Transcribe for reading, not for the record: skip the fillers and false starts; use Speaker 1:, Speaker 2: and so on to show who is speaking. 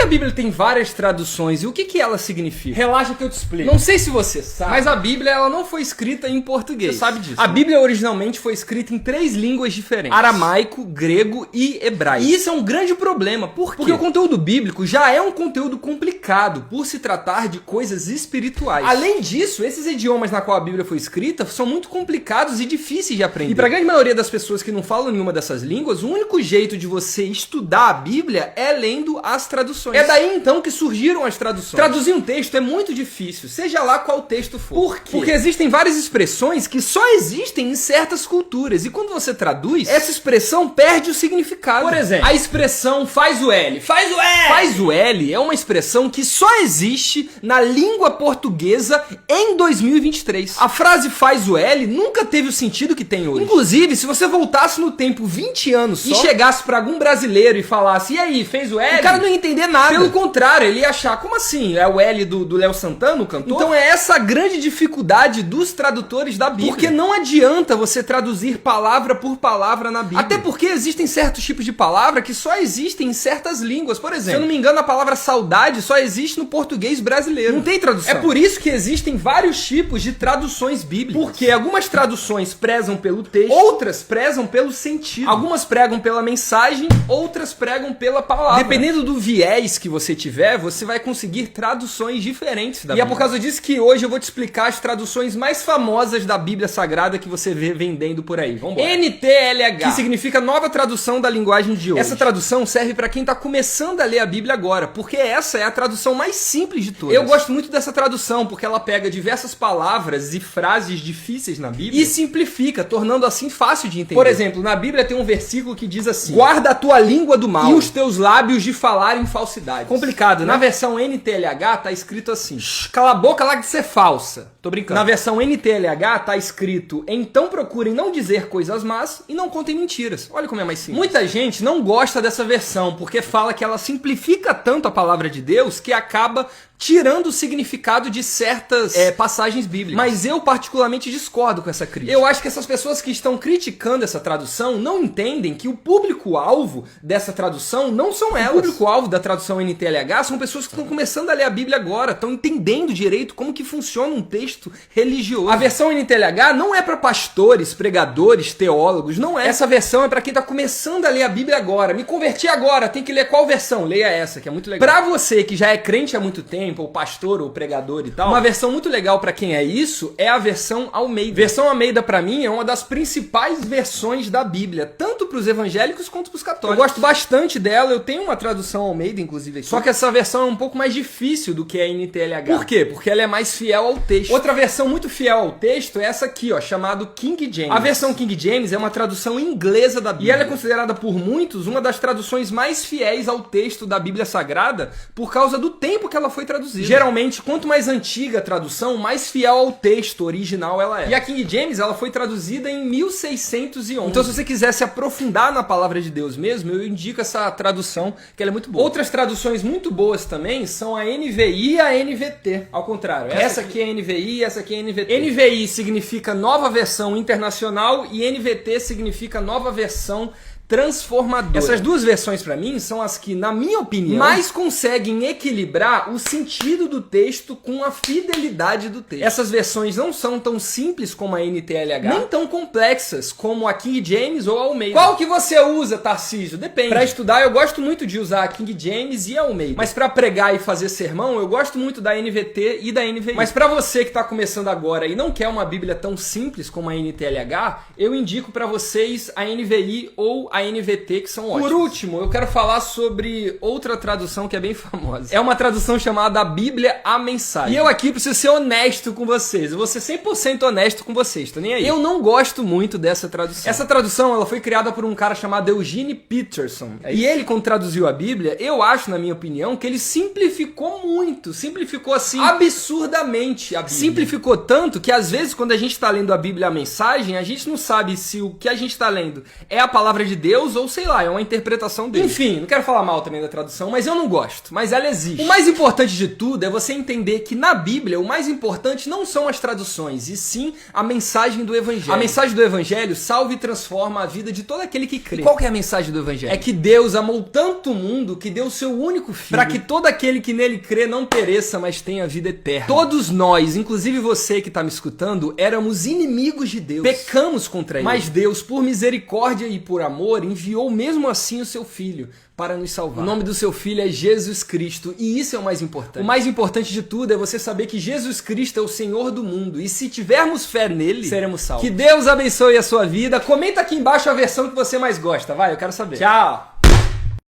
Speaker 1: a Bíblia tem várias traduções e o que ela significa?
Speaker 2: Relaxa que eu te explico.
Speaker 1: Não sei se você sabe, mas a Bíblia ela não foi escrita em português.
Speaker 2: Você sabe disso,
Speaker 1: A Bíblia originalmente foi escrita em 3 línguas diferentes: aramaico, grego e hebraico. E isso é um grande problema. Por quê? Porque o conteúdo bíblico já é um conteúdo complicado por se tratar de coisas espirituais. Além disso, esses idiomas na qual a Bíblia foi escrita são muito complicados e difíceis de aprender. E para a grande maioria das pessoas que não falam nenhuma dessas línguas, o único jeito de você estudar a Bíblia é lendo as traduções. É daí então que surgiram as traduções. Traduzir um texto é muito difícil, seja lá qual texto for. Por quê? Porque existem várias expressões que só existem em certas culturas e quando você traduz, essa expressão perde o significado. Por exemplo, a expressão faz o L. Faz o L! Faz o L é uma expressão que só existe na língua portuguesa em 2023. A frase faz o L nunca teve o sentido que tem hoje. Inclusive, se você voltasse no tempo 20 anos só e chegasse pra algum brasileiro e falasse, e aí, fez o L? O cara não ia entender nada. Pelo contrário, ele ia achar, como assim? É o L do Léo Santana, o cantor? Então é essa a grande dificuldade dos tradutores da Bíblia. Porque não adianta você traduzir palavra por palavra na Bíblia. Até porque existem certos tipos de palavra que só existem em certas línguas. Por exemplo, se eu não me engano, a palavra saudade só existe no português brasileiro. Não tem tradução. É por isso que existem vários tipos de traduções bíblicas. Porque algumas traduções prezam pelo texto, outras prezam pelo sentido. Algumas pregam pela mensagem, outras pregam pela palavra. Dependendo do viés que você tiver, você vai conseguir traduções diferentes da Bíblia. E é por causa disso que hoje eu vou te explicar as traduções mais famosas da Bíblia Sagrada que você vê vendendo por aí. Vambora. NTLH, que significa Nova Tradução da Linguagem de Hoje. Essa tradução serve para quem tá começando a ler a Bíblia agora, porque essa é a tradução mais simples de todas. Eu gosto muito dessa tradução, porque ela pega diversas palavras e frases difíceis na Bíblia e simplifica, tornando assim fácil de entender. Por exemplo, na Bíblia tem um versículo que diz assim: guarda a tua língua do mal e os teus lábios de falar em falsidade. Complicado, né? Na versão NTLH tá escrito assim: cala a boca lá de ser falsa. Tô brincando. Na versão NTLH tá escrito: então procurem não dizer coisas más e não contem mentiras. Olha como é mais simples. Muita gente não gosta dessa versão porque fala que ela simplifica tanto a palavra de Deus que acaba tirando o significado de certas passagens bíblicas. Mas eu particularmente discordo com essa crítica. Eu acho que essas pessoas que estão criticando essa tradução não entendem que o público-alvo dessa tradução não são elas. O público-alvo da tradução NTLH são pessoas que estão começando a ler a Bíblia agora, estão entendendo direito como que funciona um texto religioso. A versão NTLH não é para pastores, pregadores, teólogos, não é. Essa versão é para quem está começando a ler a Bíblia agora. Me converti agora, tem que ler qual versão? Leia essa, que é muito legal. Para você que já é crente há muito tempo, ou pastor, ou pregador e tal, uma versão muito legal pra quem é isso é a versão Almeida. Versão Almeida pra mim é uma das principais versões da Bíblia, tanto pros evangélicos quanto pros católicos. Eu gosto bastante dela, eu tenho uma tradução Almeida, inclusive aqui. Só que essa versão é um pouco mais difícil do que a NTLH. Por quê? Porque ela é mais fiel ao texto. Outra versão muito fiel ao texto é essa aqui, ó, chamado King James. A versão King James é uma tradução inglesa da Bíblia. E ela é considerada por muitos uma das traduções mais fiéis ao texto da Bíblia Sagrada por causa do tempo que ela foi traduzida. Geralmente, quanto mais antiga a tradução, mais fiel ao texto original ela é. E a King James, ela foi traduzida em 1611. Então, se você quiser se aprofundar na palavra de Deus mesmo, eu indico essa tradução, que ela é muito boa. Outras traduções muito boas também são a NVI e a NVT. Ao contrário, essa aqui é a NVI e essa aqui é a NVT. NVI significa Nova Versão Internacional e NVT significa Nova Versão Transformadora. Essas duas versões pra mim são as que, na minha opinião, mais conseguem equilibrar o sentido do texto com a fidelidade do texto. Essas versões não são tão simples como a NTLH, nem tão complexas como a King James ou a Almeida. Qual que você usa, Tarcísio? Depende. Pra estudar eu gosto muito de usar a King James e a Almeida. Mas pra pregar e fazer sermão eu gosto muito da NVT e da NVI. Mas pra você que tá começando agora e não quer uma Bíblia tão simples como a NTLH, eu indico pra vocês a NVI ou a NVT, que são ótimas. Por último, eu quero falar sobre outra tradução que é bem famosa. É uma tradução chamada A Bíblia, a Mensagem. E eu aqui preciso ser honesto com vocês. Eu vou ser 100% honesto com vocês, tô nem aí. Eu não gosto muito dessa tradução. Essa tradução, ela foi criada por um cara chamado Eugene Peterson. E ele, quando traduziu a Bíblia, eu acho, na minha opinião, que ele simplificou muito. Simplificou, assim, absurdamente a Bíblia. Simplificou tanto que, às vezes, quando a gente tá lendo a Bíblia, a Mensagem, a gente não sabe se o que a gente tá lendo é a palavra de Deus Deus ou sei lá, é uma interpretação dele. Enfim, não quero falar mal também da tradução, mas eu não gosto, mas ela existe. O mais importante de tudo é você entender que na Bíblia o mais importante não são as traduções, e sim a mensagem do Evangelho. A mensagem do Evangelho salva e transforma a vida de todo aquele que crê. E qual que é a mensagem do Evangelho? É que Deus amou tanto o mundo que deu o seu único filho, para que todo aquele que nele crê não pereça, mas tenha vida eterna. Todos nós, inclusive você que está me escutando, éramos inimigos de Deus. Pecamos contra ele. Mas Deus, por misericórdia e por amor, enviou mesmo assim o seu Filho para nos salvar. O nome do seu Filho é Jesus Cristo, e isso é o mais importante. O mais importante de tudo é você saber que Jesus Cristo é o Senhor do mundo, e se tivermos fé nele, seremos salvos. Que Deus abençoe a sua vida. Comenta aqui embaixo a versão que você mais gosta, vai, eu quero saber. Tchau!